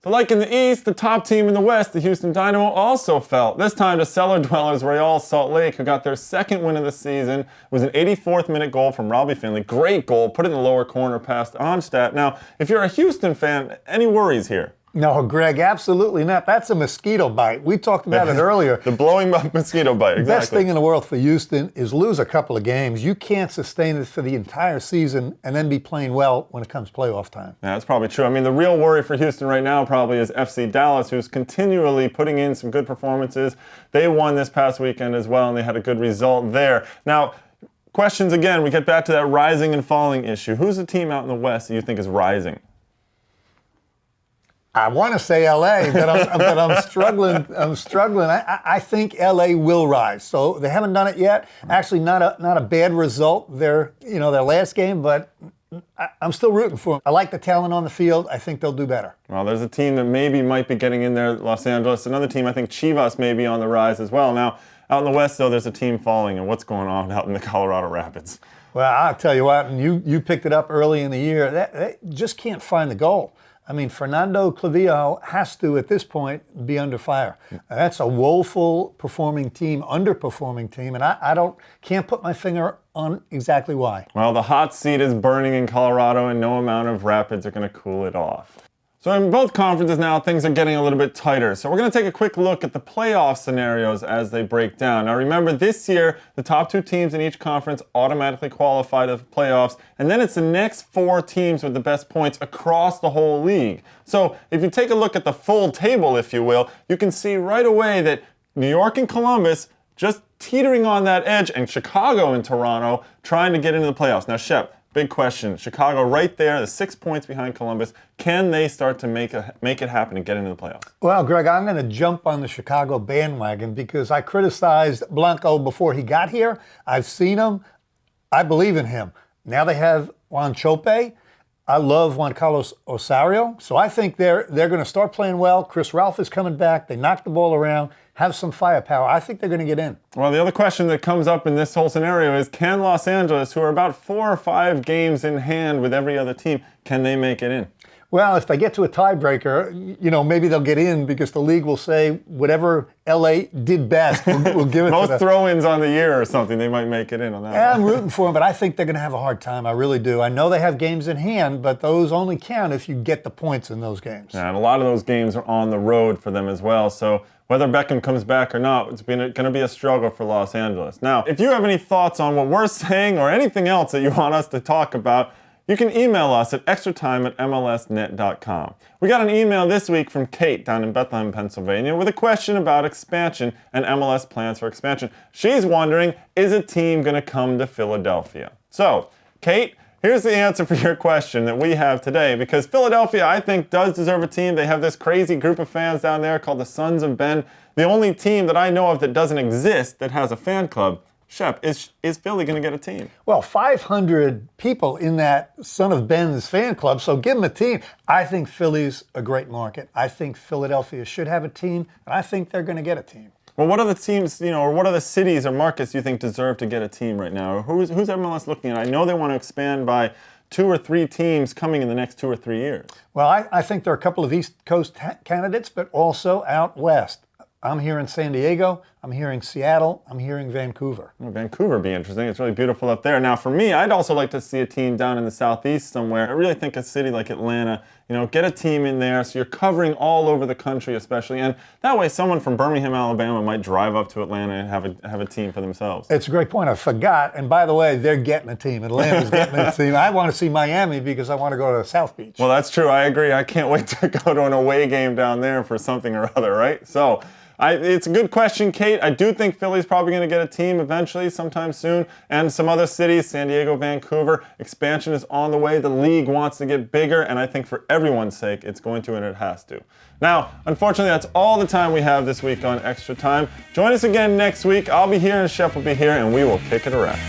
So like in the East, the top team in the West, the Houston Dynamo, also fell. This time to cellar dwellers Real Salt Lake, who got their second win of the season. It was an 84th minute goal from Robbie Finley. Great goal, put it in the lower corner past Onstad. Now, if you're a Houston fan, any worries here? No, Greg, absolutely not. That's a mosquito bite. We talked about it earlier. The blowing mosquito bite, exactly. The best thing in the world for Houston is lose a couple of games. You can't sustain it for the entire season and then be playing well when it comes playoff time. Yeah, that's probably true. I mean, the real worry for Houston right now probably is FC Dallas, who's continually putting in some good performances. They won this past weekend as well, and they had a good result there. Now, questions again, we get back to that rising and falling issue. Who's the team out in the West that you think is rising? I want to say LA, but I'm struggling. I think LA will rise. So they haven't done it yet. Actually, not a bad result. Their last game, but I'm still rooting for them. I like the talent on the field. I think they'll do better. Well, there's a team that maybe might be getting in there, Los Angeles. Another team, I think Chivas may be on the rise as well. Now, out in the West, though, there's a team falling. And what's going on out in the Colorado Rapids? Well, I'll tell you what, and you picked it up early in the year. They just can't find the goal. I mean, Fernando Clavijo has to, at this point, be under fire. That's a woeful underperforming team, and I can't put my finger on exactly why. Well, the hot seat is burning in Colorado, and no amount of Rapids are going to cool it off. So in both conferences now, things are getting a little bit tighter. So we're going to take a quick look at the playoff scenarios as they break down. Now remember, this year, the top two teams in each conference automatically qualify to the playoffs, and then it's the next four teams with the best points across the whole league. So if you take a look at the full table, if you will, you can see right away that New York and Columbus just teetering on that edge, and Chicago and Toronto trying to get into the playoffs. Now, Shep, big question. Chicago right there, the 6 points behind Columbus. Can they start to make it happen and get into the playoffs? Well, Greg, I'm going to jump on the Chicago bandwagon because I criticized Blanco before he got here. I've seen him. I believe in him. Now they have Juan Chope. I love Juan Carlos Osorio. So I think they're going to start playing well. Chris Ralph is coming back. They knock the ball around, have some firepower. I think they're going to get in. Well, the other question that comes up in this whole scenario is, can Los Angeles, who are about 4 or 5 games in hand with every other team, can they make it in? Well, if they get to a tiebreaker, maybe they'll get in because the league will say whatever LA did best, we'll give it Most to them. throw-ins on the year or something, they might make it in on that. Yeah, I'm rooting for them, but I think they're going to have a hard time. I really do. I know they have games in hand, but those only count if you get the points in those games. Yeah, and a lot of those games are on the road for them as well. So whether Beckham comes back or not, it's going to be a struggle for Los Angeles. Now, if you have any thoughts on what we're saying or anything else that you want us to talk about, you can email us at extratime@mlsnet.com. We got an email this week from Kate down in Bethlehem, Pennsylvania, with a question about expansion and MLS plans for expansion. She's wondering, is a team going to come to Philadelphia? So, Kate, here's the answer for your question that we have today, because Philadelphia, I think, does deserve a team. They have this crazy group of fans down there called the Sons of Ben. The only team that I know of that doesn't exist that has a fan club, Shep, is Philly going to get a team? Well, 500 people in that Son of Ben's fan club, so give them a team. I think Philly's a great market. I think Philadelphia should have a team, and I think they're going to get a team. Well, what are the teams, or what are the cities or markets you think deserve to get a team right now? Or who's MLS looking at? I know they want to expand by 2 or 3 teams coming in the next 2 or 3 years. Well, I think there are a couple of East Coast candidates, but also out West. I'm hearing San Diego, I'm hearing Seattle, I'm hearing Vancouver. Well, Vancouver would be interesting. It's really beautiful up there. Now, for me, I'd also like to see a team down in the Southeast somewhere. I really think a city like Atlanta, get a team in there so you're covering all over the country especially. And that way someone from Birmingham, Alabama might drive up to Atlanta and have a team for themselves. It's a great point. I forgot. And by the way, they're getting a team. Atlanta's getting a team. I want to see Miami because I want to go to South Beach. Well, that's true. I agree. I can't wait to go to an away game down there for something or other, right? So it's a good question, Kate. I do think Philly's probably going to get a team eventually, sometime soon. And some other cities, San Diego, Vancouver, expansion is on the way. The league wants to get bigger, and I think for everyone's sake, it's going to and it has to. Now, unfortunately, that's all the time we have this week on Extra Time. Join us again next week. I'll be here and Shep will be here, and we will kick it around.